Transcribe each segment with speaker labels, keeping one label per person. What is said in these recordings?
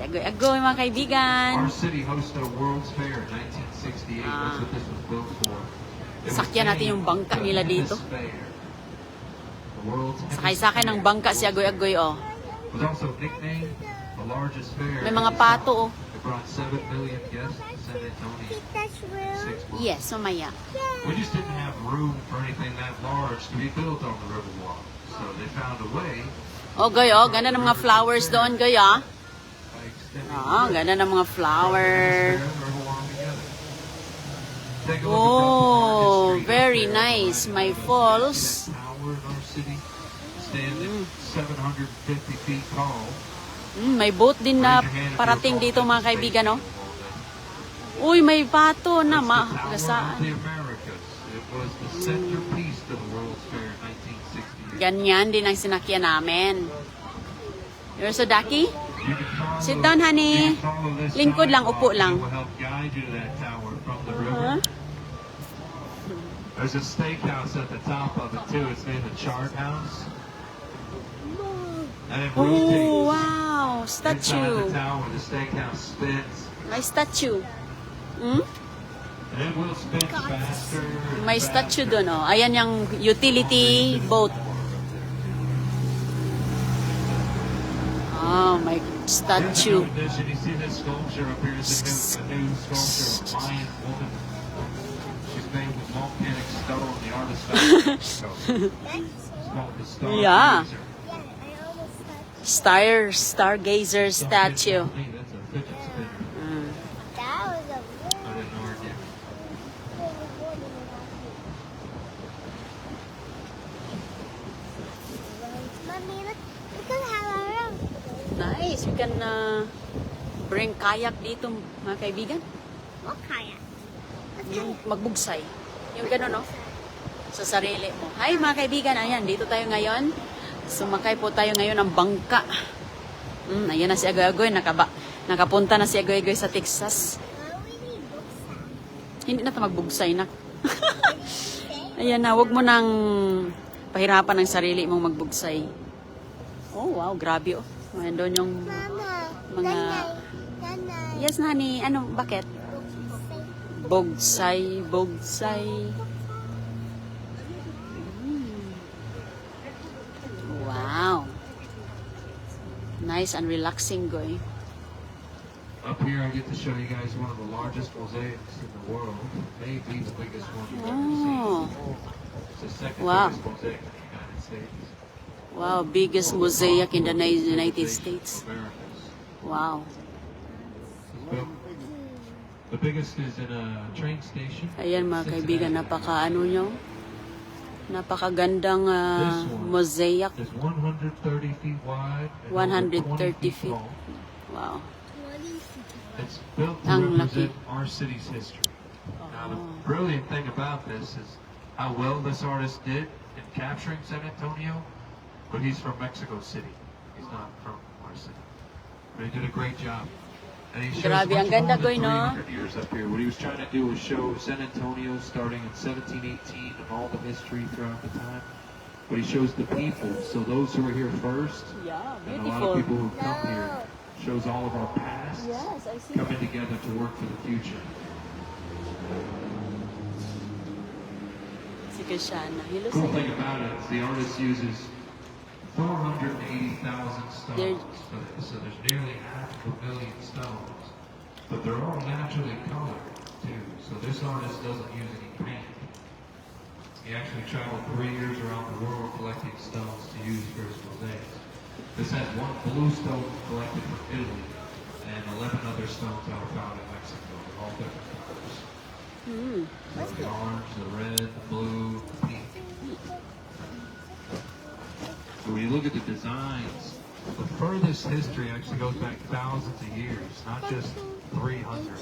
Speaker 1: Agoy-agoy mga kaibigan.
Speaker 2: Our city hosted a World's Fair in 1968. That's what this was built for. It was
Speaker 1: Sakyan natin yung
Speaker 2: named
Speaker 1: bangka
Speaker 2: the
Speaker 1: nila dito.
Speaker 2: Hemisphere. The world's
Speaker 1: Sakay-sakay ng bangka si Agoy-agoy, oh.
Speaker 2: It was also nicknamed the largest fair.
Speaker 1: May mga pato, oh.
Speaker 2: It brought 7 million guests to San Antonio.
Speaker 3: That's real.
Speaker 2: 6 months.
Speaker 1: Yes, sumaya.
Speaker 2: We just didn't have room for anything that large to be built on the Riverwalk. So they found a way
Speaker 1: Oh, Goy, oh. Ganda ng mga flowers doon, Goy, ah.
Speaker 2: by extending
Speaker 1: Ah, ganda ng mga flower.
Speaker 2: the Riverwalk together. Take a look
Speaker 1: Oh,
Speaker 2: across the
Speaker 1: very
Speaker 2: street up there.
Speaker 1: nice. May
Speaker 2: See
Speaker 1: falls.
Speaker 2: that tower in our city? Standing 750 feet tall.
Speaker 1: May boat din na parating dito, mga kaibigan, oh. Uy, may pato na
Speaker 2: It's the Tower of
Speaker 1: magasaan.
Speaker 2: the Americas. It was the centerpiece to the World's Fair in 1968.
Speaker 1: Ganyan din ang sinakyan namin. You're so ducky?
Speaker 2: You can follow-
Speaker 1: Sit down, honey.
Speaker 2: you can follow this
Speaker 1: Lingkod lang,
Speaker 2: sidewalk.
Speaker 1: upo lang.
Speaker 2: It will help guide you to that tower from the river. There's a steakhouse at the top of it too. It's named the Chart House. And it
Speaker 1: Oh,
Speaker 2: rotates
Speaker 1: wow.
Speaker 2: inside
Speaker 1: Statue.
Speaker 2: the tower. The steakhouse spins.
Speaker 1: May statue. Hmm?
Speaker 2: And it will spin faster. and
Speaker 1: May
Speaker 2: faster.
Speaker 1: statue doon, oh. Ayan yung utility boat. Oh, my statue.
Speaker 2: In addition, you see this sculpture up here is a new sculpture of a Mayan woman. She's made with volcanic stone. The artist found it in Mexico. It's called the Stargazer.
Speaker 1: Yeah.
Speaker 3: Yeah, I almost thought
Speaker 1: Stargazer statue.
Speaker 2: That's a fidget spinner.
Speaker 3: that was a
Speaker 2: I didn't know her yet.
Speaker 3: Mommy, look at how I run.
Speaker 1: Nice. You can bring kayak dito, mga kaibigan.
Speaker 3: What kayak?
Speaker 1: Yung magbugsay. Yung gano'n, no? Sa sarili mo. Hi, mga kaibigan. Ayan, dito tayo ngayon. Sumakay po tayo ngayon ng bangka. Ayan na si Agoy-agoy. Nakapunta na si Agoy-agoy sa Texas.
Speaker 3: We need books.
Speaker 1: Hindi na ito magbugsay na. Ayan na, huwag mo nang pahirapan ang sarili mong magbugsay. Oh, wow, grabe, oh. Ayan doon yung
Speaker 3: Mama,
Speaker 1: mga...
Speaker 3: Nanay.
Speaker 1: Yes, nani. Ano, bakit? Bogsay, bogsay. Wow. Nice and relaxing, Goy.
Speaker 2: Up here, I get to show you guys one of the largest mosaics in the world. Maybe the biggest one you've ever
Speaker 1: Oh.
Speaker 2: seen. It's the second
Speaker 1: Wow.
Speaker 2: biggest mosaic in the United States.
Speaker 1: Wow, biggest mosaic in the United States.
Speaker 2: Americas.
Speaker 1: Wow.
Speaker 2: Well, the biggest is in a train station.
Speaker 1: Ayan, mga kaibigan, napaka-ano nyo? Napakagandang
Speaker 2: This one
Speaker 1: mosaic.
Speaker 2: is 130 feet wide and
Speaker 1: 130
Speaker 2: over 20
Speaker 1: feet.
Speaker 2: tall.
Speaker 1: Wow.
Speaker 2: It's built to
Speaker 1: Ang laki.
Speaker 2: represent our city's history. Now, the
Speaker 1: Oh.
Speaker 2: brilliant thing about this is how well this artist did in capturing San Antonio, but he's from Mexico City. He's not from our city. But he did a great job. And he shows
Speaker 1: Grabe, ang
Speaker 2: much
Speaker 1: ganda,
Speaker 2: more
Speaker 1: Goy,
Speaker 2: than
Speaker 1: no?
Speaker 2: 300 years up here. What he was trying to do was show San Antonio starting in 1718 and all the history throughout the time. But he shows the people, so those who were here first,
Speaker 1: Yeah,
Speaker 2: and a lot of people who come here, shows all of our past
Speaker 1: Yes, I see.
Speaker 2: coming together to work for the future.
Speaker 1: Si Krishana. Hello
Speaker 2: Cool
Speaker 1: sa'yo.
Speaker 2: thing about it is the artist uses 480,000
Speaker 1: There-
Speaker 2: stones for this, so there's nearly 500,000 stones. But they're all naturally colored too, so this artist doesn't use any paint. He actually traveled 3 years around the world collecting stones to use for his mosaics. This has one blue stone collected from Italy, and 11 other stones that were found in Mexico, all different colors. So the orange, the red, the blue, the pink. So when you look at the designs, the furthest history actually goes back thousands of years, not just 300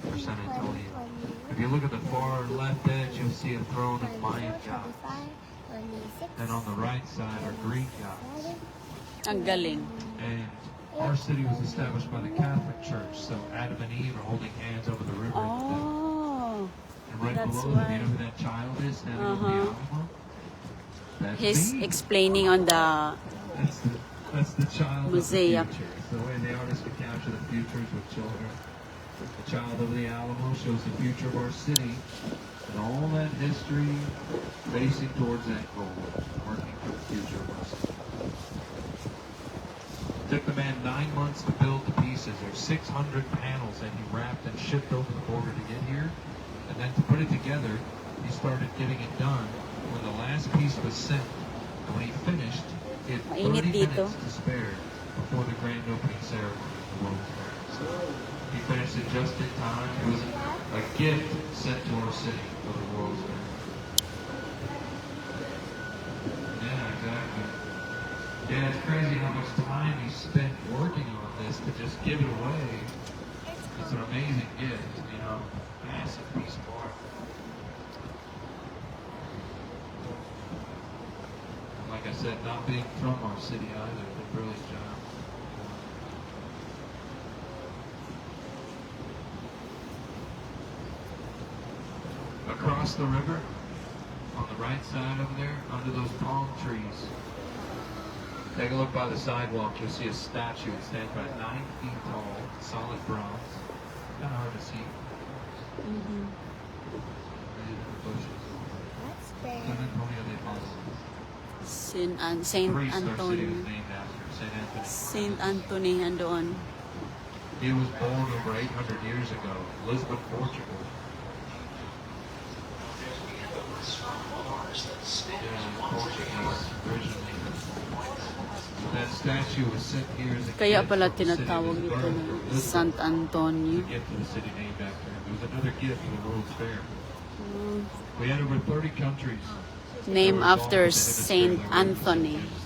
Speaker 2: for San Antonio. If you look at the far left edge, you'll see a throne of Mayan gods. And on the right side are Greek gods.
Speaker 1: Ang galing.
Speaker 2: And our city was established by the Catholic Church, so Adam and Eve are holding hands over the river.
Speaker 1: Oh.
Speaker 2: And right
Speaker 1: that's
Speaker 2: below them,
Speaker 1: why.
Speaker 2: you know who that child is standing on the Alamo? That's
Speaker 1: He's
Speaker 2: me.
Speaker 1: explaining on the
Speaker 2: That's the That's the child
Speaker 1: Museum.
Speaker 2: of the future. It's the way the artist could capture the futures with children. The child of the Alamo shows the future of our city and all that history facing towards that goal, working for the future of our city. It took the man 9 months to build the pieces. There's 600 panels that he wrapped and shipped over the border to get here. And then to put it together, he started getting it done when the last piece was sent. And when he finished, he had 30
Speaker 1: Mainit dito.
Speaker 2: minutes to spare before the grand opening ceremony of the World's Fair. So he finished it just in time. It was a gift sent to our city for the World's Fair. Yeah, exactly. Yeah, it's crazy how much time he spent working on this to just give it away. It's an amazing gift, you know, massive piece of art. Like I said, not being from our city either, did a brilliant job. Across the river, on the right side over there, under those palm trees, take a look by the sidewalk, you'll see a statue. It stands about 9 feet tall, solid bronze. Kind of hard to see.
Speaker 1: Mhm.
Speaker 2: Right in the bushes.
Speaker 3: That's
Speaker 2: San
Speaker 3: big.
Speaker 2: Antonio de Apostles.
Speaker 1: Saint
Speaker 2: Priest our city
Speaker 1: Anthony.
Speaker 2: was named after, Saint Anthony.
Speaker 1: Saint Anthony andoon.
Speaker 2: He was born over 800 years ago, Lisbon, Portugal. Yeah, Portuguese originally. That statue was sent here as a
Speaker 1: Kaya
Speaker 2: gift
Speaker 1: pala
Speaker 2: from the city of
Speaker 1: tinatawag
Speaker 2: his
Speaker 1: ito
Speaker 2: birth,
Speaker 1: na
Speaker 2: Lisbon,
Speaker 1: Sant Antonio.
Speaker 2: to get to the city named after him. It was another gift for the World's Fair.
Speaker 1: Mm.
Speaker 2: We had over 30 countries.
Speaker 1: Name
Speaker 2: that were
Speaker 1: after
Speaker 2: involved in the
Speaker 1: Saint
Speaker 2: ministry of the
Speaker 1: Anthony.
Speaker 2: religious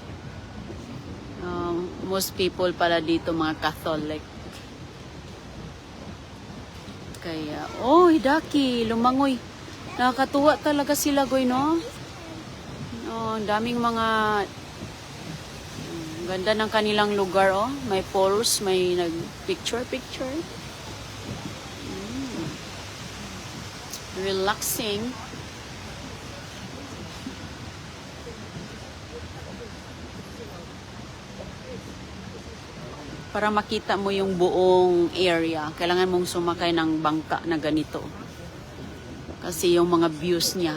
Speaker 1: Most people pala dito mga Catholic. Kaya, oh, Hidaki, lumangoy. Nakakatuwa talaga sila, Goy, no? Oh, ang daming mga ganda ng kanilang lugar, oh. May poles, may nag-picture. Relaxing. Para makita mo yung buong area, kailangan mong sumakay ng bangka na ganito. Kasi yung mga views niya,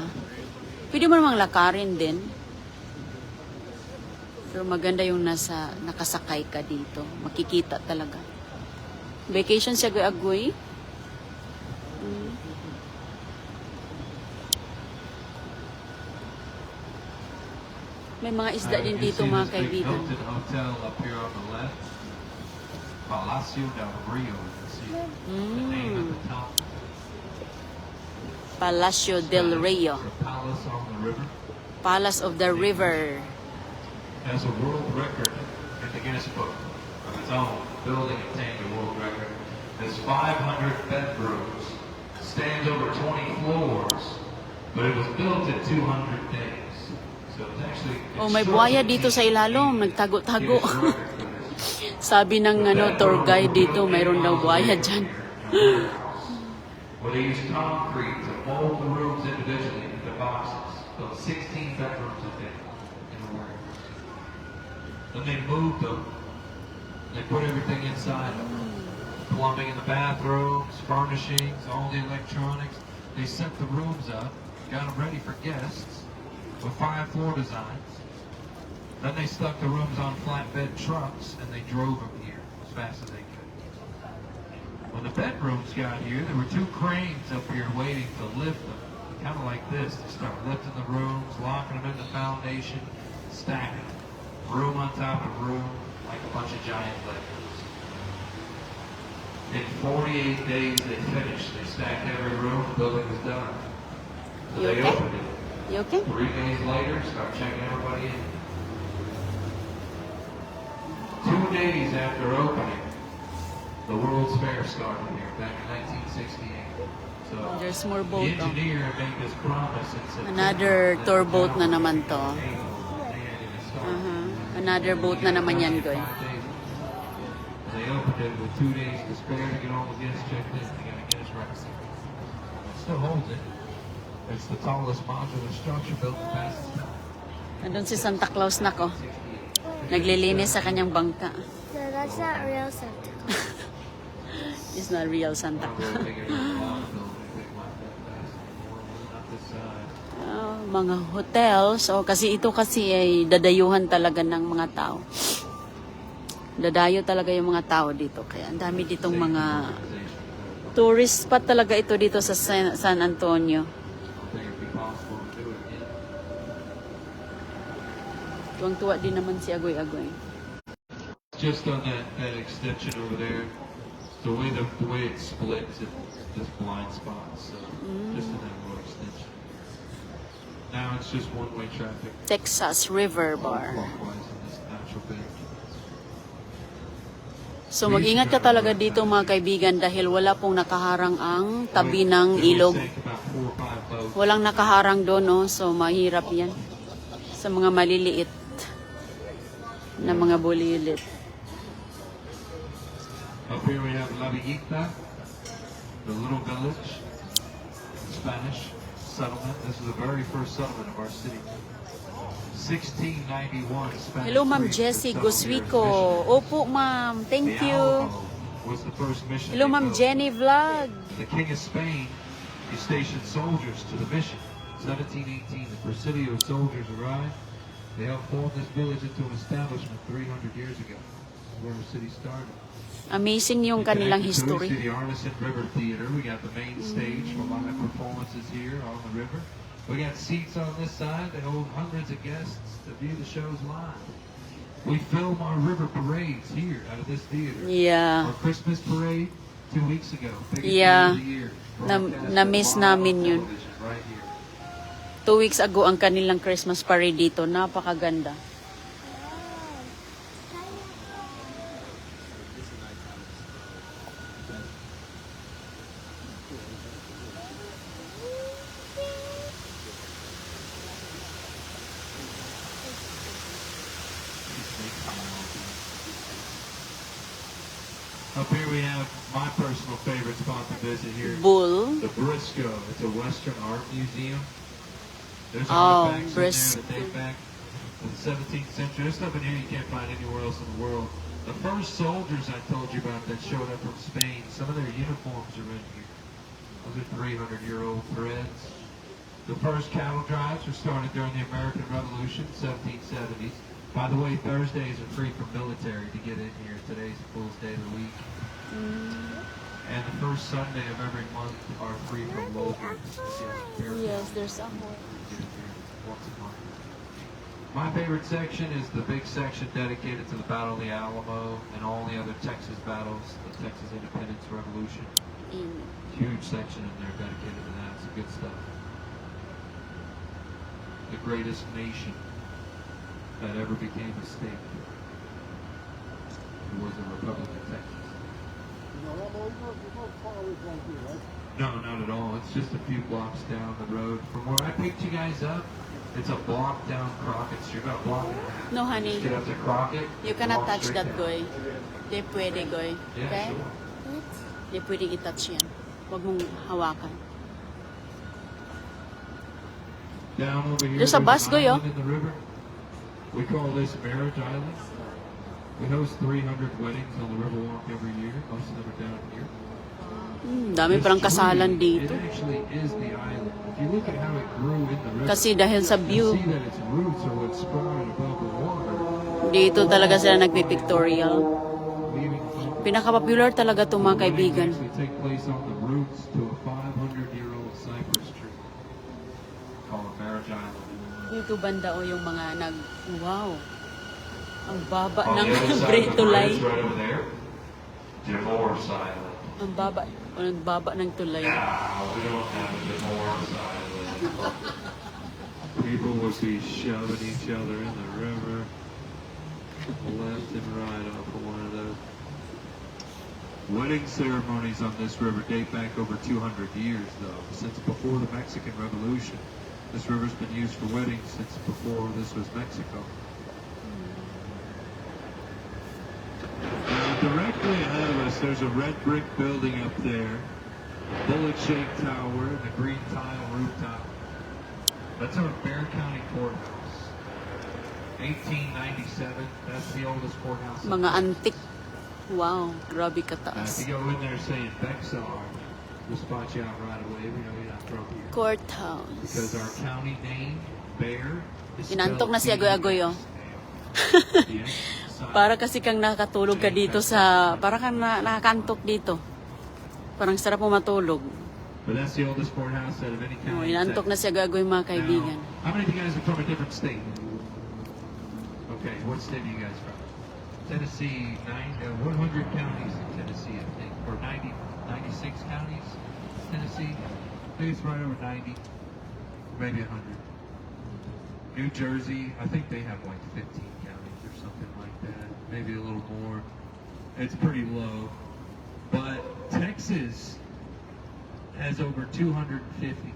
Speaker 1: pwede mo namang lakarin din. Pero maganda yung nakasakay ka dito. Makikita talaga. Vacation sa Agoy. May mga isda din dito, mga kaibigan.
Speaker 2: Hilton Hotel up here on the left. Palacio del Rio. You can see the name at the top.
Speaker 1: Palacio del Rio.
Speaker 2: The palace on the river.
Speaker 1: Palace of the River.
Speaker 2: Has a world record in the Guinness Book of its own. Building obtained a world record. Has 500 bedrooms. Stands over 20 floors. But it was built in 200 days. So it's actually...
Speaker 1: Oh, may buhaya dito sa ilalim. Nagtago-tago. Sabi ng tour guide dito, mayroon daw buhaya dyan.
Speaker 2: Where they used concrete to mold the rooms individually into boxes. So 16 bedrooms a day in a room. Then they moved them. They put everything inside them. Plumbing in the bathrooms, furnishings, all the electronics. They set the rooms up, got them ready for guests with 5 floor designs. Then they stuck the rooms on flatbed trucks and they drove them here as fast as they could. When the bedrooms got here, there were 2 cranes up here waiting to lift them. Kind of like this. They start lifting the rooms, locking them in the foundation, stacking them. Room on top of room, like a bunch of giant Legos. In 48 days they finished. They stacked every room, the building was done. So
Speaker 1: You
Speaker 2: they
Speaker 1: okay?
Speaker 2: opened it.
Speaker 1: You okay?
Speaker 2: 3 days later, start checking everybody in. 2 days after opening, the World's Fair started here back in 1968. So
Speaker 1: There's more
Speaker 2: the
Speaker 1: boat, oh.
Speaker 2: engineer made this promise in September
Speaker 1: Another
Speaker 2: that
Speaker 1: tour
Speaker 2: the
Speaker 1: boat na
Speaker 2: tower
Speaker 1: naman
Speaker 2: would
Speaker 1: to.
Speaker 2: be able to start.
Speaker 1: Another boat na naman yan, Goy.
Speaker 2: 5 days. They opened it with 2 days to spare to get all the guests checked in. They got to get us record. It still holds it. It's the tallest modular structure built in the past.
Speaker 1: Nandun si Santa Claus na ko.
Speaker 2: 68.
Speaker 1: Naglilinis sa kanyang bangka.
Speaker 3: So that's not real Santa Claus.
Speaker 1: It's not real Santa. Mga hotels, o kasi ito kasi ay dadayuhan talaga ng mga tao. Dadayo talaga yung mga tao dito. Kaya ang dami ditong mga tourist spot talaga ito dito sa San Antonio. Tuwang-tuwa din naman si Agoy-Agoy.
Speaker 2: Just on that extension over there, the way it splits, just blind spots. So just in that little extension. Now it's just one-way traffic.
Speaker 1: Texas River Bar.
Speaker 2: Clockwise in this natural bank.
Speaker 1: So mag-ingat ka talaga dito mga kaibigan dahil wala pong nakaharang ang tabi ng ilog.
Speaker 2: Take about 4 or 5 boats.
Speaker 1: Walang nakaharang doon, no? So mahirap yan sa mga maliliit na mga bulilit.
Speaker 2: Up here we have La Villita, the little village, Spanish settlement. This is the very first settlement of our city. 1691 Spanish.
Speaker 1: Hello, Ma'am
Speaker 2: priests
Speaker 1: Jessie
Speaker 2: that settled here as
Speaker 1: Guswico.
Speaker 2: missionaries.
Speaker 1: Opo, Ma'am. Thank
Speaker 2: The
Speaker 1: you.
Speaker 2: Alamo was the first mission
Speaker 1: Hello,
Speaker 2: they
Speaker 1: Ma'am
Speaker 2: built.
Speaker 1: Jenny Vlog.
Speaker 2: The King of Spain, he stationed soldiers to the mission. 1718, the Presidio soldiers arrived. They helped form this village into an establishment 300 years ago. Where the city started.
Speaker 1: Amazing yung kanilang
Speaker 2: Connected to it,
Speaker 1: history.
Speaker 2: see the Artisan River Theater. We got the main stage for live performances here on the river. We got seats on this side that hold hundreds of guests to view the shows live. We film our river parades here out of this theater.
Speaker 1: Yeah.
Speaker 2: Our Christmas parade 2 weeks ago. Biggest
Speaker 1: Yeah.
Speaker 2: day of the year.
Speaker 1: Na-miss namin yun.
Speaker 2: Television right here.
Speaker 1: 2 weeks ago ang kanilang Christmas parade dito. Napakaganda.
Speaker 2: Up here we have my personal favorite spot to visit here.
Speaker 1: Bull.
Speaker 2: The Briscoe. It's a Western art museum. There's
Speaker 1: Oh,
Speaker 2: artifacts in
Speaker 1: Briscoe.
Speaker 2: there that date back to the 17th century. There's stuff in here you can't find anywhere else in the world. The first soldiers I told you about that showed up from Spain, some of their uniforms are in here. Those are 300-year-old threads. The first cattle drives were started during the American Revolution, 1770s. By the way, Thursdays are free for military to get in here. Today's the fullest day of the week. And the first Sunday of every month are free for locals.
Speaker 1: Yes, there's someone.
Speaker 2: Once a month. My favorite section is the big section dedicated to the Battle of the Alamo and all the other Texas battles, the Texas Independence Revolution. Huge section in there dedicated to that. Some good stuff. The greatest nation that ever became a state. It was the Republic of Texas. No, not at all. It's just a few blocks down the road. From where I picked you guys up, it's a block down Crockett Street. About a block and a half.
Speaker 1: No, honey.
Speaker 2: Just get up to Crockett.
Speaker 1: You cannot
Speaker 2: walk
Speaker 1: touch
Speaker 2: straight
Speaker 1: that,
Speaker 2: down.
Speaker 1: Goy. Di pwede, Goy.
Speaker 2: Yeah,
Speaker 1: Okay?
Speaker 2: sure.
Speaker 1: Di pwedeng i-touch yan. Huwag mong hawakan.
Speaker 2: Down over here,
Speaker 1: There's a bus,
Speaker 2: an
Speaker 1: Goy, oh.
Speaker 2: island in the river. We call this Marriage Island. We host 300 weddings on the Riverwalk every year. Most of them are down here.
Speaker 1: Dami
Speaker 2: This
Speaker 1: parang
Speaker 2: tree,
Speaker 1: kasalan dito.
Speaker 2: It actually is the island. If you look at how it grew in the river,
Speaker 1: Kasi dahil sa
Speaker 2: you
Speaker 1: view,
Speaker 2: see that its roots are what sprouted above the water,
Speaker 1: dito talaga sila nagpipictorial.
Speaker 2: leaving footprints.
Speaker 1: Pinaka-popular talaga itong mga kaibigan.
Speaker 2: The weddings actually take place on the roots to a 500-year-old cypress tree called Marriage Island.
Speaker 1: Dito banda o yung mga wow. Ang baba
Speaker 2: On
Speaker 1: ng
Speaker 2: the other side of the
Speaker 1: tulay.
Speaker 2: bridge, right over there, Divorce Island.
Speaker 1: Ang baba, ang baba ng tulay.
Speaker 2: Nah, we don't have a Divorce Island. People would be shoving each other in the river, left and right off of one of those. Wedding ceremonies on this river date back over 200 years, though. Since before the Mexican Revolution, this river's been used for weddings since before this was Mexico. Now, directly ahead of us, there's a red brick building up there, bullet-shaped tower, and a green tile rooftop. That's our Bexar County Courthouse. 1897. That's the oldest courthouse.
Speaker 1: Mga antik. Wow, grabe
Speaker 2: If
Speaker 1: kataas.
Speaker 2: you go in there saying Bexar, we'll spot you out right away. We know you're not from here. Because
Speaker 1: Courthouse.
Speaker 2: our county name, Bear, is
Speaker 1: Inantok na si
Speaker 2: spelled
Speaker 1: Agoy-Agoy, oh.
Speaker 2: Yeah.
Speaker 1: Para kasi kang nakatulog ka dito sa... Para kang nakakantok dito. Parang sarap mo matulog.
Speaker 2: But that's the oldest courthouse out of any
Speaker 1: Oh,
Speaker 2: county. in
Speaker 1: inantok na
Speaker 2: Texas.
Speaker 1: si Agoy, mga kaibigan.
Speaker 2: Now, how many of you guys are from a different state? Okay, what state are you guys from? Tennessee, 100 counties in Tennessee, I think. Or 96 counties in Tennessee. I think it's right over 90, maybe 100. New Jersey, I think they have like 15 counties or something like that. Maybe a little more. It's pretty low. But Texas has over 250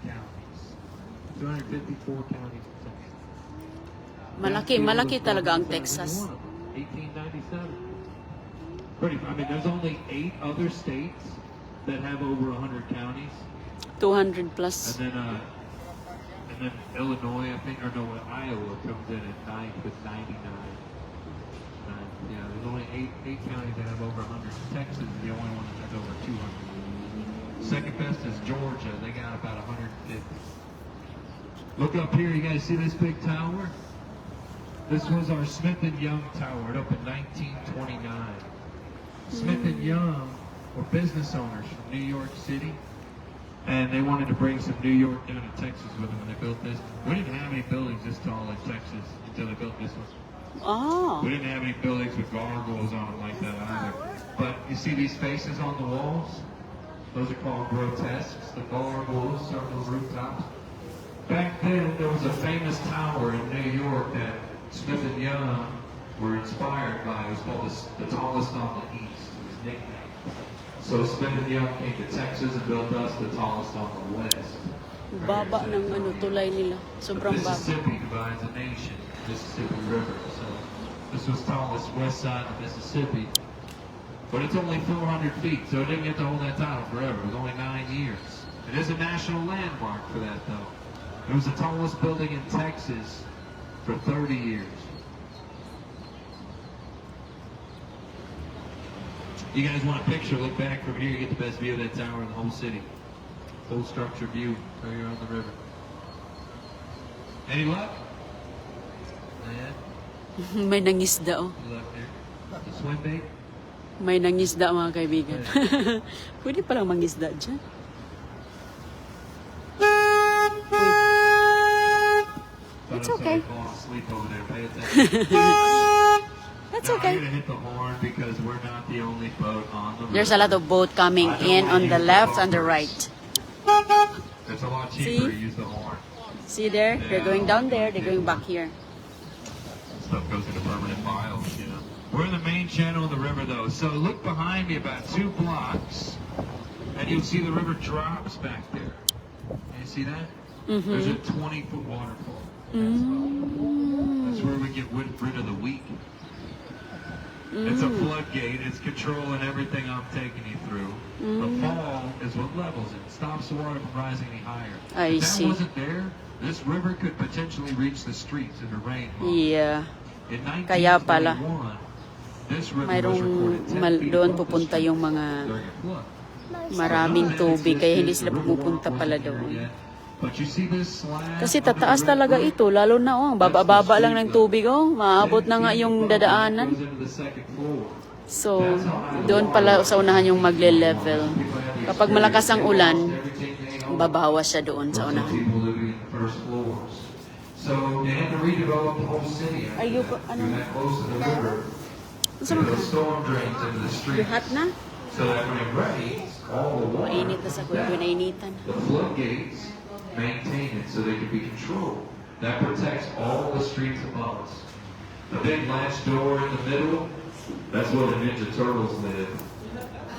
Speaker 2: counties. 254 counties in Texas.
Speaker 1: Malaki talaga ang Texas.
Speaker 2: 1897. Pretty. I mean, there's only 8 other states that have over 100 counties,
Speaker 1: 200 plus.
Speaker 2: and then Illinois, I think, or no, Iowa comes in at 9th with 99. Yeah, there's only 8 counties that have over 100. Texas is the only one that has over 200. Second best is Georgia. They got about 150. Look up here. You guys see this big tower? This was our Smith & Young Tower. It opened 1929. Smith & Young were business owners from New York City, and they wanted to bring some New York down to Texas with them when they built this. We didn't have any buildings this tall in Texas until they built this one.
Speaker 1: Oh.
Speaker 2: We didn't have any buildings with gargoyles on them like that either. But you see these faces on the walls? Those are called grotesques, the gargoyles on those rooftops. Back then, there was a famous tower in New York that Smith & Young were inspired by. It was called the tallest on the east. It was nicknamed. So Smith & Young came to Texas and built us the tallest on the west.
Speaker 1: Baba ng ano, tulay nila. Sobrang
Speaker 2: The
Speaker 1: baba.
Speaker 2: Mississippi divides the nation, Mississippi River. So this was tallest west side of Mississippi. But it's only 400 feet, so it didn't get to hold that title forever. It was only 9 years. It is a national landmark for that, though. It was the tallest building in Texas for 30 years. You guys want a picture? Look back from here. You get the best view of that tower in the whole city. Full structure view right here on the river. Any luck? Yeah.
Speaker 1: May nangisda, oh.
Speaker 2: Good luck there. The swim bait?
Speaker 1: May nangisda, mga kaibigan. Pwede palang mangisda dyan. It's okay.
Speaker 2: Fall asleep over there. Pay attention.
Speaker 1: That's
Speaker 2: Now,
Speaker 1: okay.
Speaker 2: I'm gonna hit the horn because we're not the only boat on the river.
Speaker 1: There's a lot of boat coming in on the left and the right.
Speaker 2: It's a lot cheaper
Speaker 1: See?
Speaker 2: to use the horn.
Speaker 1: See there? They're going down there. They're going back here.
Speaker 2: Stuff goes into permanent files, you know. We're in the main channel of the river, though. So look behind me about 2 blocks, and you'll see the river drops back there. Can you see that? There's a 20-foot waterfall. That's where we get rid of the weak. It's a floodgate. It's controlling everything I'm taking you through. The fall is what levels it. Stops the water from rising any higher.
Speaker 1: I
Speaker 2: If that
Speaker 1: see.
Speaker 2: wasn't there, this river could potentially reach the streets in the rain.
Speaker 1: Yeah.
Speaker 2: In
Speaker 1: Kaya pala.
Speaker 2: 1921, this river was
Speaker 1: Mayroong
Speaker 2: recorded 10 feet
Speaker 1: doon
Speaker 2: above the
Speaker 1: pupunta
Speaker 2: street
Speaker 1: yung mga
Speaker 2: during a flood.
Speaker 1: maraming tubig. Kaya hindi sila pumupunta pala doon.
Speaker 2: But you see this slab
Speaker 1: Kasi
Speaker 2: under the
Speaker 1: tataas talaga
Speaker 2: river?
Speaker 1: ito. Lalo na, oh. Baba-baba lang ng tubig, oh. Maabot na nga yung dadaanan.
Speaker 2: Goes into the second floor.
Speaker 1: So, doon pala sa unahan yung magle-level. Kapag malakas ang ulan, babawas siya doon sa unahan.
Speaker 2: People living in the first floors. So they had to redevelop the whole city.
Speaker 1: Are you, ano?
Speaker 2: You're that close to the river.
Speaker 1: Saan
Speaker 2: Put
Speaker 1: ka?
Speaker 2: storm drains into the streets.
Speaker 1: Buhat na?
Speaker 2: So that when it rains, all the water,
Speaker 1: Mainit na sa kuya, nainitan.
Speaker 2: the floodgates maintain it so they can be controlled. That protects all the streets above us. The big latch door in the middle, that's where the Ninja Turtles live.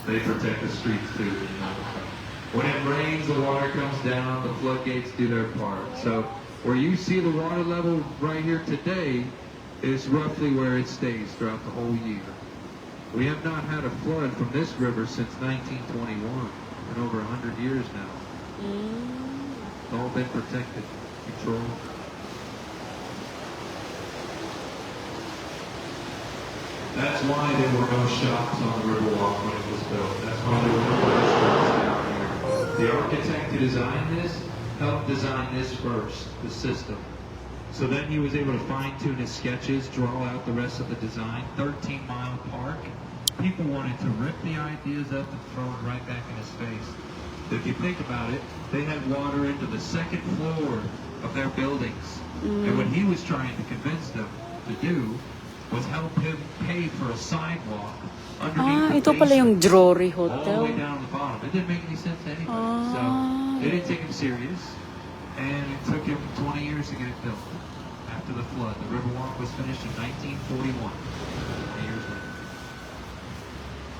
Speaker 2: They protect the streets too. When it rains, the water comes down, the floodgates do their part. So where you see the water level right here today is roughly where it stays throughout the whole year. We have not had a flood from this river since 1921, in over 100 years now. It's all been protected, controlled. That's why there were no shops on the Riverwalk when it was built. That's why there were no restaurants down here. The architect who designed this helped design this first, the system. So then he was able to fine-tune his sketches, draw out the rest of the design. 13-mile park. People wanted to rip the ideas up and throw it right back in his face. If you think about it, they had water into the second floor of their buildings. And what he was trying to convince them to do was help him pay for a sidewalk underneath the
Speaker 1: Ito pala yung
Speaker 2: basement,
Speaker 1: Drury
Speaker 2: all the
Speaker 1: Hotel.
Speaker 2: way down to the bottom. It didn't make any sense to anybody. So they didn't take him serious. And it took him 20 years to get it built. After the flood, the Riverwalk was finished in 1941. 20 years later.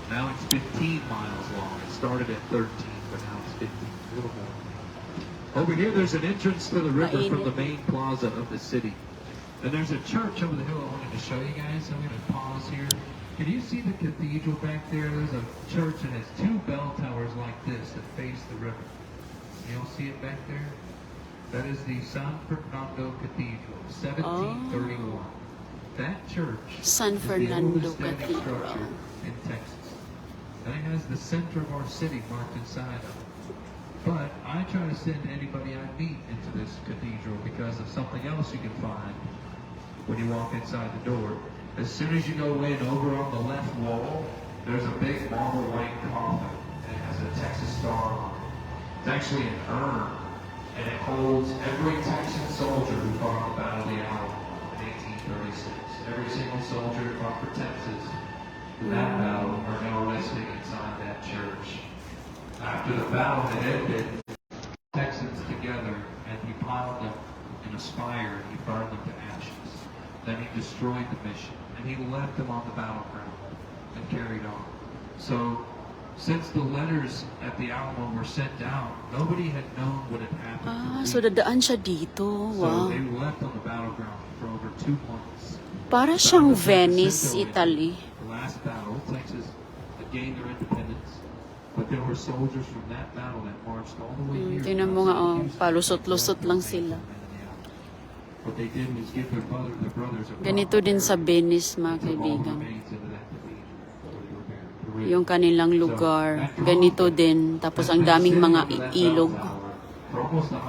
Speaker 2: Now it's 15 miles long. It started at 13, but now it's 15. A little more. Over here, there's an entrance to the river from the main plaza of the city. And there's a church over the hill I wanted to show you guys. I'm going to pause here. Can you see the cathedral back there? There's a church and it's two bell towers like this that face the river. You'll see it back there? That is the San Fernando Cathedral, 1731. That church
Speaker 1: San
Speaker 2: is
Speaker 1: Fernando
Speaker 2: the oldest standing
Speaker 1: Cathedral.
Speaker 2: structure in Texas. And it has the center of our city marked inside of it. But I try to send anybody I meet into this cathedral because of something else you can find when you walk inside the door. As soon as you go in, over on the left wall, there's a big marble white coffin. And it has a Texas star on it. It's actually an urn, and it holds every Texan soldier who fought on the Battle of the Alamo in 1836. Every single soldier who fought for Texas in that battle are now resting inside that church. After the battle had ended, Texans together, and he piled them in a spire, and he burned them to ashes. Then he destroyed the mission, and he left them on the battleground and carried on. So, since the letters at the Alamo were sent down, nobody had known what had happened.
Speaker 1: So dadaan siya dito.
Speaker 2: So
Speaker 1: Wow.
Speaker 2: they were left on the battleground for over 2 months.
Speaker 1: Para siyang Venice, Italy.
Speaker 2: The last battle, Texas had gained their independence, but there were soldiers from that battle that marched all the way here.
Speaker 1: Tingnan mo nga, palusot-lusot lang sila.
Speaker 2: What they did was give their brothers a
Speaker 1: Ganito din sa Venice, mga kaibigan. Yung kanilang lugar. Ganito din. Tapos ang daming mga ilog.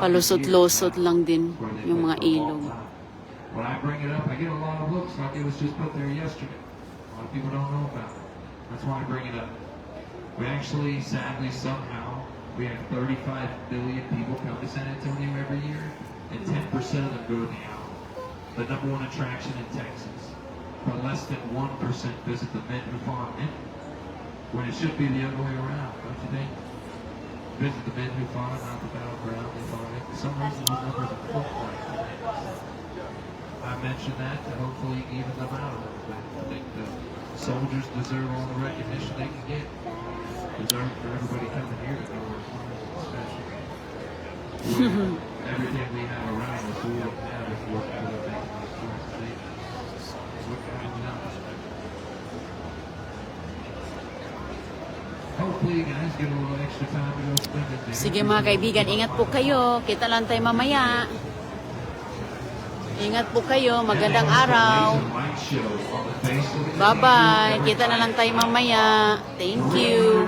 Speaker 1: Palusot-lusot lang din yung mga ilog.
Speaker 2: When I bring it up, I get a lot of looks like it was just put there yesterday. A lot of people don't know about it. That's why I bring it up. We actually, sadly, somehow, we have 35 million people come to San Antonio every year, and 10% of them go to the Alamo, the #1 attraction in Texas. But less than 1% visit the Midland Farm Inn, when it should be the other way around, don't you think? Visit the men who fought, not the battleground they fought in. For some reason, those numbers are flipped like that. I mentioned that to hopefully even them out a little bit. I think the soldiers deserve all the recognition they can get. Deserve for everybody coming here to know we're special. Everything we have around us, we don't have if we're able to make those choices. What can we do? Hopefully, you guys get a little extra time to go spend it there.
Speaker 1: Sige mga kaibigan, ingat po kayo. Kita lang tayo mamaya. Ingat po kayo. Magandang araw. Bye-bye. Kita na lang tayo mamaya. Thank you.